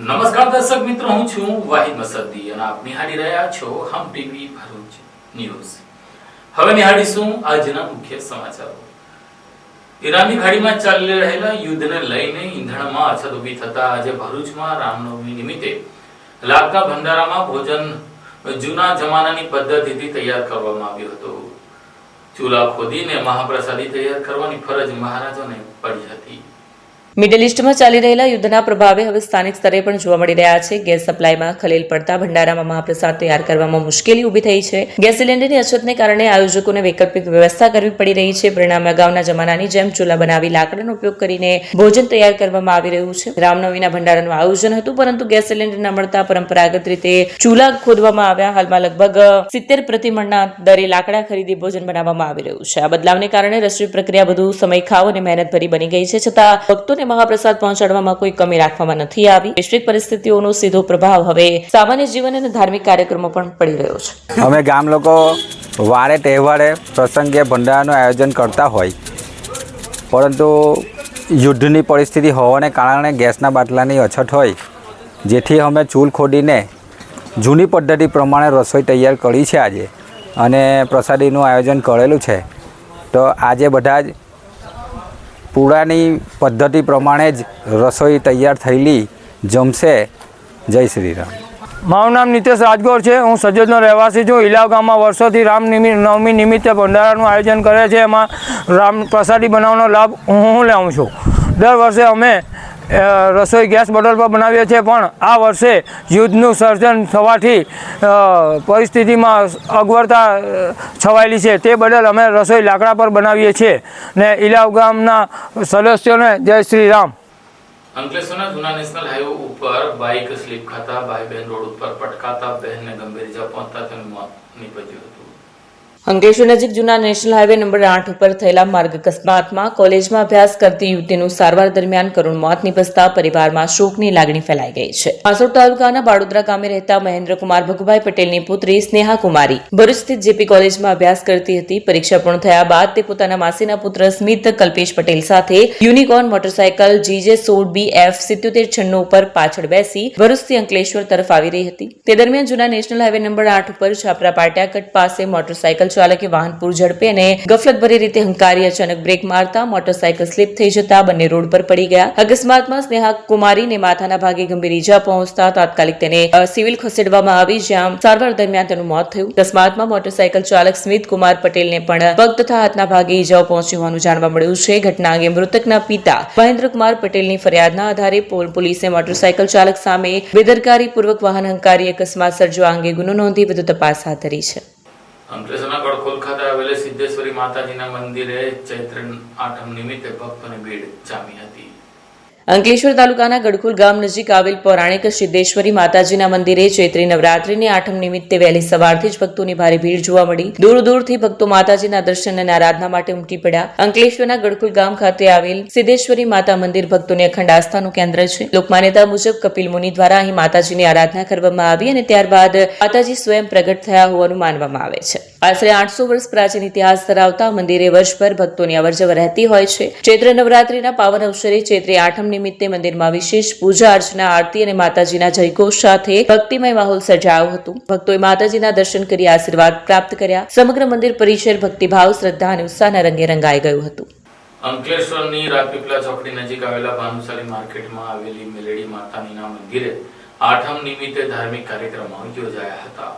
નમસ્કાર દર્શક મિત્રો, હું છું વાહિદ મસદ્દી અને આપ નિહાળી રહ્યા છો હમ ટીવી ભરૂચ ન્યૂઝ। હવે નિહાળીશું આજના મુખ્ય સમાચારો। ઈરાનની ખાડીમાં ચાલી રહેલા યુદ્ધને લઈને ઈંધણમાં અછત ઊભી થતા આજે ભરૂચમાં રામનવમી નિમિત્તે લાગતા ભંડારામાં ભોજન જૂના જમાનાની પદ્ધતિથી તૈયાર કરવામાં આવ્યું હતું। ચૂલા ખોદીને મહાપ્રસાદી તૈયાર કરવાની ફરજ મહારાજોને પડી હતી। મિડલ ઇસ્ટમાં ચાલી રહેલા યુદ્ધના પ્રભાવે હવે સ્થાનિક સ્તરે પણ જોવા મળી રહ્યા છે। ગેસ સપ્લાયમાં ખલેલ પડતા ભંડારામાં મહાપ્રસાદ તૈયાર કરવામાં મુશ્કેલી ઊભી થઈ છે। ગેસ સિલિન્ડરની અછતને કારણે આયોજકોને વૈકલ્પિક વ્યવસ્થા કરવી પડી રહી છે। પરિણામે અગાઉના જમાનાની જેમ ચૂલા બનાવી લાકડાનો ઉપયોગ કરીને ભોજન તૈયાર કરવામાં આવી રહ્યું છે। રામનવમીના ભંડારાનું આયોજન હતું, પરંતુ ગેસ સિલિન્ડર ન મળતા પરંપરાગત રીતે ચૂલા ખોદવામાં આવ્યા। હાલમાં લગભગ 70 પ્રતિ મણના દરે લાકડા ખરીદી ભોજન બનાવવામાં આવી રહ્યું છે। આ બદલાવને કારણે રસોઈ પ્રક્રિયા વધુ સમયખાવ અને મહેનતભરી બની ગઈ છે, છતાં ભક્તોને મહાપ્રસાદ પહોંચાડવામાં કોઈ કમી રાખવામાં નથી આવી। વૈશ્વિક પરિસ્થિતિઓનો સીધો પ્રભાવ હવે સામાન્ય જીવન અને ધાર્મિક કાર્યક્રમો પણ પડી રહ્યો છે। અમે ગામ લોકો વારે તહેવારે પ્રસંગે ભંડારાનું આયોજન કરતા હોય, પરંતુ યુદ્ધની પરિસ્થિતિ હોવાને કારણે ગેસના બાટલાની અછત હોય, જેથી અમે ચૂલ ખોદીને જૂની પદ્ધતિ પ્રમાણે રસોઈ તૈયાર કરી છે આજે, અને પ્રસાદીનું આયોજન કરેલું છે। તો આજે બધા જ પુરાની પદ્ધતિ પ્રમાણે જ રસોઈ તૈયાર થયેલી જમશે। જય શ્રી રામ। મારું નામ નિતેશ રાજગોર છે। હું સજ્જદનો રહેવાસી છું। ઇલાવ ગામમાં વર્ષોથી રામનવમી નિમિત્તે ભંડારાનું આયોજન કરે છે। એમાં રામ પ્રસાદી બનાવવાનો લાભ હું લઉં છું। દર વર્ષે અમે રસોઈ ગેસ બોટલ પર બનાવીએ છીએ, પણ આ વર્ષે યુદ્ધનું સર્જન થવાથી પરિસ્થિતિમાં અગવડતા છવાયેલી છે, તે બદલ અમે રસોઈ લાકડા પર બનાવીએ છીએ। ને ઇલાવ ગામના સદસ્યોને જય શ્રી રામ। અંકલેશ્વરના જૂના નેશનલ હાઈવે ઉપર બાઇક સ્લીપ ખાતા ભાઈ બહેન રોડ ઉપર પટકાતા બહેનને ગંભીર ઇજા પહોંચતા તેનું મોત નીપજ્યું હતું। અંકલેશ્વર નજીક જૂના નેશનલ હાઈવે નંબર 8 ઉપર થયેલા માર્ગ અકસ્માતમાં કોલેજમાં અભ્યાસ કરતી યુવતીનું સારવાર દરમિયાન કરુણ મોત નીપજતા પરિવારમાં શોકની લાગણી ફેલાઈ ગઈ છે। માસોડ તાલુકાના બાડોદરા ગામે રહેતા મહેન્દ્રકુમાર ભગુભાઈ પટેલની પુત્રી સ્નેહા કુમારી ભરૂચ સ્થિત જેપી કોલેજમાં અભ્યાસ કરતી હતી। પરીક્ષા પૂર્ણ થયા બાદ તે પોતાના માસીના પુત્ર સ્મિત કલ્પેશ પટેલ સાથે યુનિકોર્ન મોટરસાયકલ GJ16BF 7796 ઉપર પાછળ બેસી ભરૂચથી અંકલેશ્વર તરફ આવી રહી હતી। તે દરમિયાન જૂના નેશનલ હાઈવે નંબર 8 ઉપર છાપરા પાટિયા કટ પાસે મોટરસાયકલ ચાલકે વાહન પૂર ઝડપે અને ગફલતભરી રીતે હંકારી અચાનક બ્રેક મારતા મોટરસાયકલ સ્લીપ થઈ જતા બંને રોડ પર પડી ગયા। અકસ્માતમાં સ્નેહા કુમારીને માથાના ભાગે ગંભીર ઈજા પહોંચતા તાત્કાલિક તેને સિવિલ ખસેડવામાં આવી, જ્યાં સારવાર દરમિયાન તેનું મોત થયું। અકસ્માતમાં મોટરસાયકલ ચાલક સ્મિત કુમાર પટેલને પણ પગ તથા હાથના ભાગે ઈજાઓ પહોંચી હોવાનું જાણવા મળ્યું છે। ઘટના અંગે મૃતકના પિતા મહેન્દ્રકુમાર પટેલની ફરિયાદના આધારે પોલીસે મોટરસાયકલ ચાલક સામે બેદરકારીપૂર્વક વાહન હંકારી અકસ્માત સર્જવા અંગે ગુનો નોંધી વધુ તપાસ હાથ ધરી છે। અંકલેશ્વરના ગડખોલ ખાતે આવેલા સિદ્ધેશ્વરી માતાજીના મંદિરે ચૈત્ર આઠમ નિમિત્તે ભક્તોની ભીડ જામી હતી। અંકલેશ્વર તાલુકાના ગડખોલ ગામ નજીક આવેલ પૌરાણિક સિદ્ધેશ્વરી માતાજીના મંદિરે ચૈત્રી નવરાત્રીની આઠમ નિમિત્તે વહેલી સવારથી જ ભક્તોની ભારે ભીડ જોવા મળી। દૂર દૂરથી ભક્તો માતાજીના દર્શન અને આરાધના માટે ઉમટી પડ્યા। અંકલેશ્વરના ગડખોલ ગામ ખાતે આવેલ સિદ્ધેશ્વરી માતા મંદિર ભક્તોની અખંડ આસ્થાનું કેન્દ્ર છે। લોકમાન્યતા મુજબ કપિલ મુનિ દ્વારા અહીં માતાજીની આરાધના કરવામાં આવી અને ત્યારબાદ માતાજી સ્વયં પ્રગટ થયા હોવાનું માનવામાં આવે છે। આશરે 800 વર્ષ પ્રાચીન ઇતિહાસ ધરાવતા મંદિરે વર્ષભર ભક્તોની અવરજવર રહેતી હોય છે। ચૈત્ર નવરાત્રીના પાવન અવસરે ચૈત્રી આઠમ નિમિત્તે મંદિરમાં વિશેષ પૂજા અર્ચના, આરતી અને માતાજીના જયઘોષ સાથે ભક્તિમય માહોલ સર્જાયો હતો। ભક્તોએ માતાજીના દર્શન કરી આશીર્વાદ પ્રાપ્ત કર્યા। સમગ્ર મંદિર પરિસર ભક્તિભાવ, શ્રદ્ધા અને ઉત્સાહના રંગે રંગાઈ ગયું હતું। અંકલેશ્વરની રાજપીપળા ચોકડી નજીક આવેલા ભાનુશાલી માર્કેટમાં આવેલી મેલડી માતાજીના મંદિરે આઠમ નિમિત્તે ધાર્મિક કાર્યક્રમો યોજાયા હતા।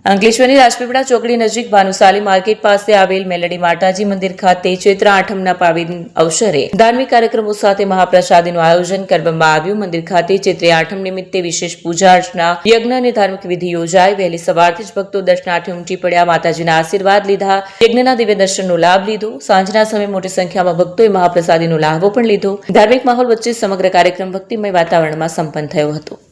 અંકલેશ્વરની રાજપીપળા ચોકડી નજીક ભાનુશાલી માર્કેટ પાસે આવેલ મેલડી માતાજી મંદિર ખાતે ચૈત્ર આઠમના પાવન અવસરે ધાર્મિક કાર્યક્રમો સાથે મહાપ્રસાદીનું આયોજન કરવામાં આવ્યું। મંદિર ખાતે ચૈત્રી આઠમ નિમિત્તે વિશેષ પૂજા અર્ચના, યજ્ઞ અને ધાર્મિક વિધિ યોજાઈ। વહેલી સવારથી જ ભક્તો દર્શનાર્થે ઉમટી પડ્યા, માતાજીના આશીર્વાદ લીધા, યજ્ઞના દિવ્ય દર્શનનો લાભ લીધો। સાંજના સમયે મોટી સંખ્યામાં ભક્તોએ મહાપ્રસાદીનો લાભો પણ લીધો। ધાર્મિક માહોલ વચ્ચે સમગ્ર કાર્યક્રમ ભક્તિમય વાતાવરણમાં સંપન્ન થયો હતો।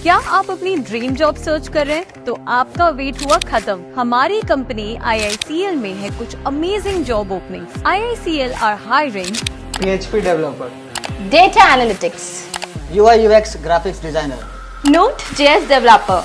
क्या आप अपनी ड्रीम जॉब सर्च कर रहे हैं? तो आपका वेट हुआ खत्म। हमारी कंपनी IICL में है कुछ amazing job openings. IICL are hiring PHP developer, Data Analytics, UI UX graphics designer, Node.js Developer,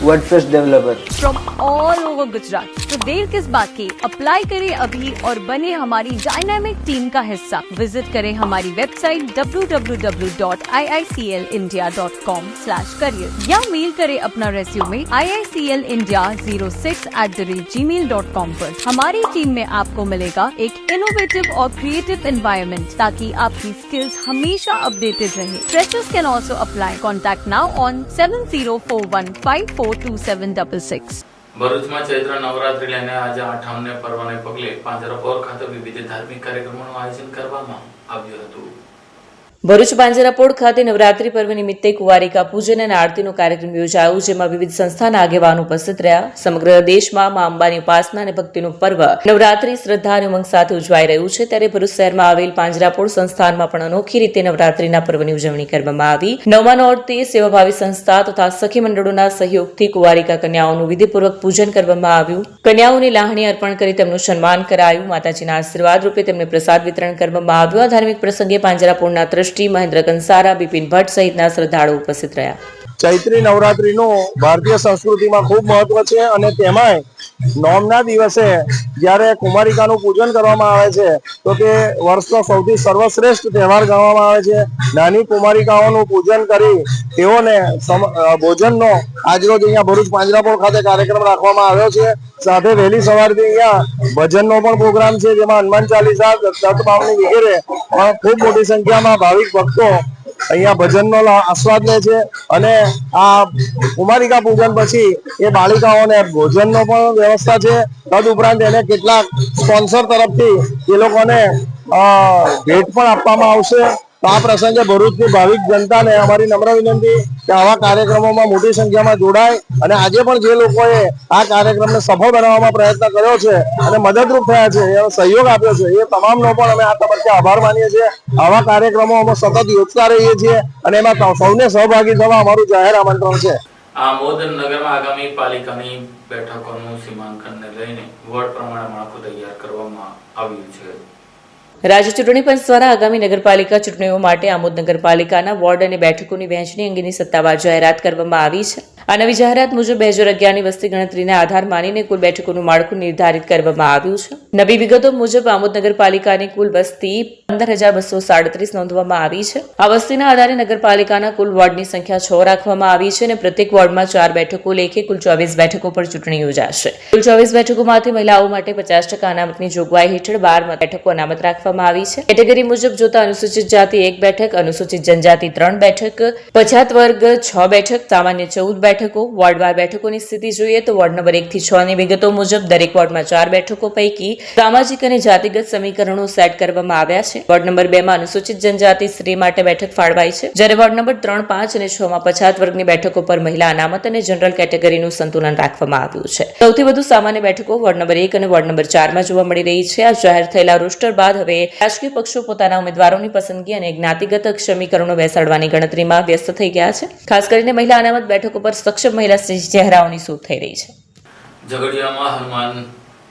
WordPress developer. From all over Gujarat. तो देर किस बात की, अप्लाई करें अभी और बने हमारी डायनामिक टीम का हिस्सा। विजिट करें हमारी वेबसाइट www.iiclindia.com/career या मेल करें अपना रेज्यूमे iiclindia06@gmail.com पर। हमारी टीम में आपको मिलेगा एक इनोवेटिव और क्रिएटिव एनवायरनमेंट ताकि आपकी स्किल्स हमेशा अपडेटेड रहे। Freshers can also apply. Contact now on 7041542766। ભરૂચમાં ચૈત્ર નવરાત્રી લઈને આજે આઠમને પર્વને પગલે પાંજરાપોર ખાતે વિવિધ ધાર્મિક કાર્યક્રમોનું આયોજન કરવામાં આવ્યું હતું। ભરૂચ પાંજરાપોળ ખાતે નવરાત્રી પર્વ નિમિત્તે કુંવારિકા પૂજન અને આરતીનો કાર્યક્રમ યોજાયો, જેમાં વિવિધ સંસ્થાના આગેવાનો ઉપસ્થિત રહ્યા। સમગ્ર દેશમાં મા અંબાની ઉપાસના અને ભક્તિનું પર્વ નવરાત્રી શ્રદ્ધા અને ઉમંગ સાથે ઉજવાઈ રહ્યું છે, ત્યારે ભરૂચ શહેરમાં આવેલ પાંજરાપોળ સંસ્થાનમાં પણ અનોખી રીતે નવરાત્રીના પર્વની ઉજવણી કરવામાં આવી। નવમા નોરતે સેવાભાવી સંસ્થા તથા સખી મંડળોના સહયોગથી કુંવારિકા કન્યાઓનું વિધિપૂર્વક પૂજન કરવામાં આવ્યું। કન્યાઓની લાહણી અર્પણ કરી તેમનું સન્માન કરાયું। માતાજીના આશીર્વાદ રૂપે તેમને પ્રસાદ વિતરણ કરવામાં આવ્યું। આ ધાર્મિક પ્રસંગે પાંજરાપોળના ટ્રસ્ટી મહેન્દ્ર કંસારા, બિપિન ભટ્ટ સહિતના શ્રદ્ધાળુઓ ઉપસ્થિત રહ્યા। ચૈત્રી નવરાત્રીનું ભારતીય સંસ્કૃતિમાં ખૂબ મહત્વ છે અને તેમાંય નોમના દિવસે જ્યારે કુમારિકાનું પૂજન કરવામાં આવે છે તો તે વર્ષનો સૌથી સર્વશ્રેષ્ઠ તહેવાર ગણવામાં આવે છે। નાની કુમારિકાઓનું પૂજન કરી તેઓને ભોજનનો આજરોજ અહીંયા ભરૂચ પાંજરાપોળ ખાતે કાર્યક્રમ રાખવામાં આવ્યો છે। સાથે વહેલી સવારથી અહીંયા ભજનનો પણ પ્રોગ્રામ છે, જેમાં હનુમાન ચાલીસા, દત્તભાવની વગેરે પણ ખૂબ મોટી સંખ્યામાં ભાવિક ભક્તો અહીંયા ભજનનો આસ્વાદ લે છે અને આ કુમારિકા પૂજન પછી એ બાળિકાઓને ભોજનનો પણ વ્યવસ્થા છે। તદ ઉપરાંત એને કેટલાક સ્પોન્સર તરફથી એ લોકોને ભેટ પણ આપવામાં આવશે। તો આ પ્રસંગે ભરૂચની ભાવિક જનતાને અમારી નમ્ર વિનંતી કે આવા કાર્યક્રમોમાં મોટી સંખ્યામાં જોડાય અને આજે પણ જે લોકોએ આ કાર્યક્રમને સફળ બનાવવામાં પ્રયત્ન કર્યો છે અને મદદરૂપ થયા છે, એનો સહયોગ આપ્યો છે, એ તમામનો પણ અમે આ તબક્કે આભાર માનીએ છીએ। આવા કાર્યક્રમો અમે સતત યોજતા રહીએ છીએ અને એમાં સૌને સહભાગી થવા અમારું જાહેર આમંત્રણ છે। આમોદ નગરમાં આગામી પાલિકાની બેઠકોનું સીમાંકનને લઈને વોર્ડ પ્રમાણે માળખું તૈયાર કરવામાં આવ્યું છે। રાજ્ય ચૂંટણી પંચ દ્વારા આગામી નગરપાલિકા ચૂંટણીઓ માટે આમોદ નગરપાલિકાના વોર્ડ અને બેઠકોની વહેંચણી અંગેની સત્તાવાર જાહેરાત કરવામાં આવી છે। આ નવી જાહેરાત મુજબ 2011ની વસ્તી ગણતરીના આધાર માનીને કુલ બેઠકોનું માળખું નિર્ધારિત કરવામાં આવ્યું છે। નવી વિગતો મુજબ આમોદ નગરપાલિકાની કુલ વસ્તી 15,237 નોંધવામાં આવી છે। આ વસ્તીના આધારે નગરપાલિકાના કુલ વોર્ડની સંખ્યા 6 રાખવામાં આવી છે અને પ્રત્યેક વોર્ડમાં 4 બેઠકો લેખે કુલ 24 બેઠકો પર ચૂંટણી યોજાશે। કુલ 24 બેઠકોમાંથી મહિલાઓ માટે 50% અનામતની જોગવાઈ હેઠળ 12 બેઠકો અનામત રાખવામાં આવી છે। કેટેગરી મુજબ જોતા અનુસૂચિત જાતિ 1 બેઠક, અનુસૂચિત જનજાતિ 3 બેઠક, પછાત વર્ગ 6 બેઠક, સામાન્ય 14 બેઠકો। વોર્ડવાર બેઠકોની સ્થિતિ જોઈએ તો વોર્ડ નંબર 1 થી 6 ની વિગતો મુજબ દરેક વોર્ડમાં 4 બેઠકો પૈકી સામાજિક અને જાતિગત સમીકરણો સેટ કરવામાં આવ્યા છે। વોર્ડ નંબર 2 માં અનુસૂચિત જનજાતિ સ્ત્રી માટે બેઠક ફાળવાઈ છે, જ્યારે વોર્ડ નંબર 3, 5 અને 6 માં પછાત વર્ગની બેઠકો પર મહિલા અનામત અને જનરલ કેટેગરીનું સંતુલન રાખવામાં આવ્યું છે। સૌથી વધુ સામાન્ય બેઠકો વોર્ડ નંબર 1 અને વોર્ડ નંબર 4 માં જોવા મળી રહી છે। આ જાહેર થયેલા રોસ્ટર બાદ હવે રાજકીય પક્ષો પોતાના ઉમેદવારોની પસંદગી અને જ્ઞાતિગત સમીકરણો બેસાડવાની ગણતરીમાં વ્યસ્ત થઈ ગયા છે। ખાસ કરીને મહિલા અનામત બેઠકો પર સક્ષમ મહિલા ચહેરાઓની શોધ થઈ રહી છે। ઝઘડિયામાં હનુમાન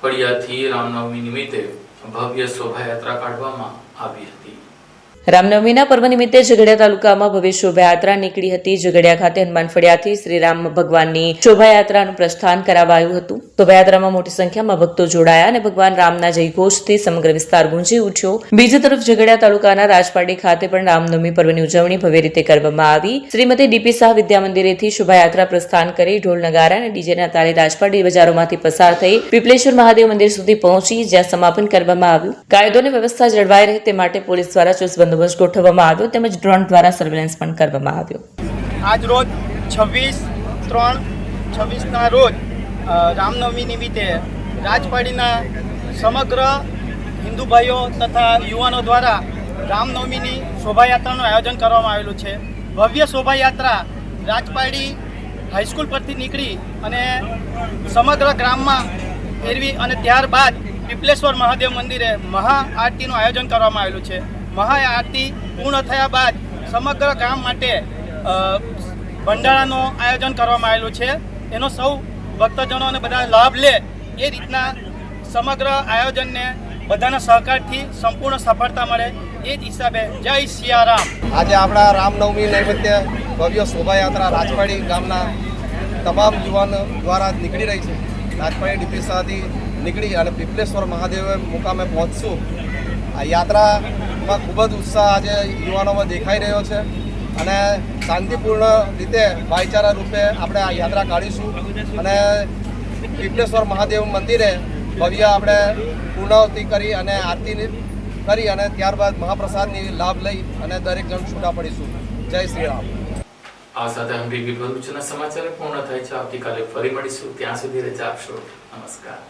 ફળિયાથી રામનવમી નિમિત્તે ભવ્ય શોભાયાત્રા કાઢવામાં આવી હતી। રામનવમીના પર્વ નિમિત્તે ઝઘડિયા તાલુકામાં ભવ્ય શોભાયાત્રા નીકળી હતી। ઝઘડિયા ખાતે હનુમાન ફળિયાથી શ્રી રામ ભગવાનની શોભાયાત્રાનું પ્રસ્થાન કરાવાયું હતું। શોભાયાત્રામાં મોટી સંખ્યામાં ભક્તો જોડાયા અને ભગવાન રામના જયઘોષથી સમગ્ર વિસ્તાર ગુંજી ઉઠ્યો। બીજી તરફ ઝઘડિયા તાલુકાના રાજપારડી ખાતે પણ રામનવમી પર્વની ઉજવણી ભવ્ય રીતે કરવામાં આવી। શ્રીમતી ડીપી શાહ વિદ્યા મંદિરેથી શોભાયાત્રા પ્રસ્થાન કરી ઢોલ નગારા અને ડીજેના તાલે રાજપારડી બજારોમાંથી પસાર થઈ પીપલેશ્વર મહાદેવ મંદિર સુધી પહોંચી, જ્યાં સમાપન કરવામાં આવ્યું। કાયદો અને વ્યવસ્થા જળવાઈ રહે તે માટે પોલીસ દ્વારા ચુસ્ત બંદોબસ્ત ગોઠવવામાં આવ્યો તેમજ ડ્રોન દ્વારા સર્વેલન્સ પણ કરવામાં આવ્યો। આજ રોજ 26/3/26ના રોજ રામનવમી નિમિત્તે રાજપાડીના સમગ્ર હિન્દુ ભાઈઓ તથા યુવાનો દ્વારા રામનવમીની શોભાયાત્રાનું આયોજન કરવામાં આવેલું છે। ભવ્ય શોભાયાત્રા રાજપાડી હાઈસ્કૂલ પરથી નીકળી અને સમગ્ર ગ્રામમાં ફેરવી અને ત્યારબાદ પીપલેશ્વર મહાદેવ મંદિરે મહાઆરતીનું આયોજન કરવામાં આવેલું છે। મહાઆરતી પૂર્ણ થયા બાદ સમગ્ર ગામ માટે ભંડારાનો આયોજન કરવામાં આવેલું છે. એનો સૌ ભક્તજનો અને બધા લાભ લે એ રીતના સમગ્ર આયોજનને બધાના સહકારથી સંપૂર્ણ સફળતા મળે એ જ હિસાબે જય સિયારામ. આજે આપણા રામનવમી નિમિત્તે ભવ્ય શોભાયાત્રા રાજપાડી ગામના તમામ યુવાનો દ્વારા નીકળી રહી છે. રાજપાડી ડીપીસાથી નીકળી અને પીપલેશ્વર મહાદેવ મુકામે પહોંચશું. આ યાત્રામાં ખૂબ જ ઉત્સાહ આજે યુવાનોમાં દેખાઈ રહ્યો છે અને શાંતિપૂર્ણ રીતે ભાઈચારા રૂપે આપણે આ યાત્રા કાઢીશું અને પીપલેશ્વર મહાદેવ મંદિરે ભવ્ય આપણે પૂર્ણાહુતિ કરી અને આરતી કરી અને ત્યારબાદ મહાપ્રસાદની લાભ લઈ અને દરેક જણ છૂટા પડીશું. જય શ્રી રામ. આ સાથે હંપી ભરૂચના સમાચાર પૂર્ણ થાય છે. આવતીકાલે ફરી મળીશું. ત્યાં સુધી રજા આપશો. નમસ્કાર.